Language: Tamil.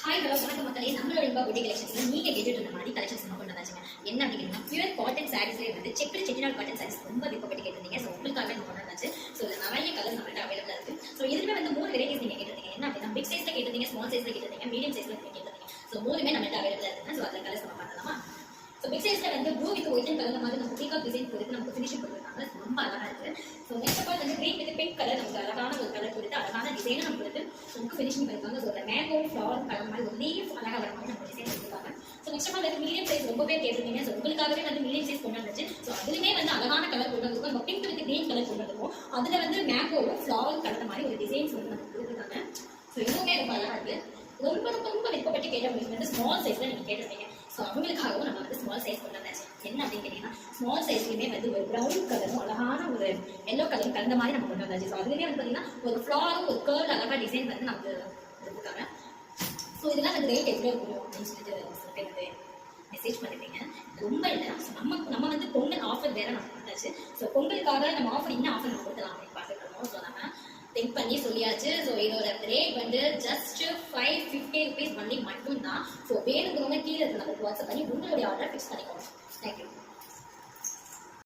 ஹாய் ஹலோ வணக்கம் மக்களே. நம்மளோட இன்பா பியூட்டி கலெக்ஷன்ஸ்ல நீங்க கேட்டுட்டு இருந்த மாதிரி கலெக்ஷன்ஸ் நம்ம கொண்டு வந்தாச்சுங்க. என்ன அப்படின்னா பியூர் காட்டன் சாரீஸ்லேயே வந்து செக்குடு செட்டிநாடு காட்டன் சாரீஸ் ரொம்ப விருப்பப்பட்டு கேட்டிருந்தீங்க. ஸோ உங்களுக்காக நம்ம கொண்டு வந்தாச்சு. ஸோ இதில் நிறைய கலர்ஸ் நம்மள்ட்ட அவைலபிளாக இருக்கு. ஸோ இதுல வந்து 3 வெரைட்டிஸ் நீங்க கேட்டிருந்தீங்க. என்ன அப்படின்னா பிக் சைஸ்ல கேட்டிருந்தீங்க, ஸ்மால் சைஸ்ல கேட்டிருந்தீங்க, மீடியம் சைஸ்ல கேட்டிருந்தீங்க. ஸோ 3மே நம்மள்ட்ட அவைலபிளாக இருக்குங்க. ஸோ அதில் கலர்ஸ் நம்ம பார்க்கலாமா? ஸோ பிக் சைஸ்ல வந்து ப்ளூ வித் ஒயிட் கலர் மாதிரி நம்ம பீகாக் டிசைன் கொடுத்து நமக்கு ஃபினிஷிங் கொடுத்துருக்காங்க. ரொம்ப அழகா இருக்கு. ஸோ நெக்ஸ்ட் ஆஃப் ஆல் வந்து கிரீன் வித் பிங்க் கலர் நமக்கு அழகான ஒரு கலர் கொடுத்து அழகான டிசைனை நம்ம கொடுத்து நமக்கு ஃபினிஷிங் பண்ணிருக்காங்க. ஸோ மேங்கோ ஃப்ளவர் கலர் மாதிரி ஒரு லீஃப் அழகாக வர மாதிரி நம்ம டிசைன் கொடுத்துருக்காங்க. ஸோ நெக்ஸ்ட் ஆஃப் ஆல் வந்து மீடியம் சைஸ் ரொம்ப பேர் கேட்டிருந்தீங்க. ஸோ உங்களுக்காகவே வந்து மீடியம் சைஸ் கொண்டு வந்துச்சு. ஸோ அதுலேயுமே வந்து அழகான கலர் கொண்டு வந்திருக்கும். நம்ம பிங்க் வித் கிரீன் கலர் கொண்டு வந்திருக்கும். அதில் வந்து மேங்கோவும் ஃப்ளவர் கலந்த மாதிரி ஒரு டிசைன்ஸ் வந்து நமக்கு கொடுத்துருக்காங்க. ஸோ இன்னுமே ரொம்ப அழகா இருக்கு. ரொம்ப ரொம்ப ரொம்ப விருப்பப்பட்டு கேட்டவங்களுக்கு வந்து ஸ்மால் சைஸ்ல நீங்க கேட்டிருந்தீங்க. ஸோ அவங்களுக்காகவும் நம்ம வந்து ஸ்மால் சைஸ் கொண்டு வந்தாச்சு. என்ன அப்படின்னு கேட்டீங்கன்னா ஸ்மால் சைஸ்லையுமே வந்து ஒரு ப்ரௌன் கலரும் அழகான ஒரு எல்லோ கலரும் கலந்த மாதிரி நம்ம கொண்டு வந்தாச்சு. ஸோ அதுலேயுமே வந்து பார்த்தீங்கன்னா ஒரு ஃப்ளாரும் ஒரு கேர்ள் அழகா டிசைன் வந்து நமக்கு கொடுத்துருக்காங்க. ஸோ இதெல்லாம் வந்து ரேட் எவ்வளோ இருக்கும் அப்படின்னு சொல்லிட்டு சில பேர் வந்து மெசேஜ் பண்ணிருக்கீங்க. ரொம்ப இல்லை. ஸோ நம்ம வந்து பொங்கல் ஆஃபர் வேற நம்ம வந்தாச்சு. ஸோ பொங்கலுக்காக நம்ம ஆஃபர் என்ன ஆஃபர் நம்ம கொடுக்கலாம் அப்படின்னு பார்த்துட்டு இருக்கோம். ஸோ நம்ம திங்க் பண்ணி சொல்லியாச்சு. ஸோ இதோட ரேட் வந்து ஜஸ்ட் 550 rupees ஒன்லி மட்டும்தான். ஸோ வேணுங்கிறவங்க கீழே இருக்கு நமக்கு வாட்ஸ்அப் பண்ணி உங்களுடைய ஆர்டர் ஃபிக்ஸ் பண்ணிக்கோங்க.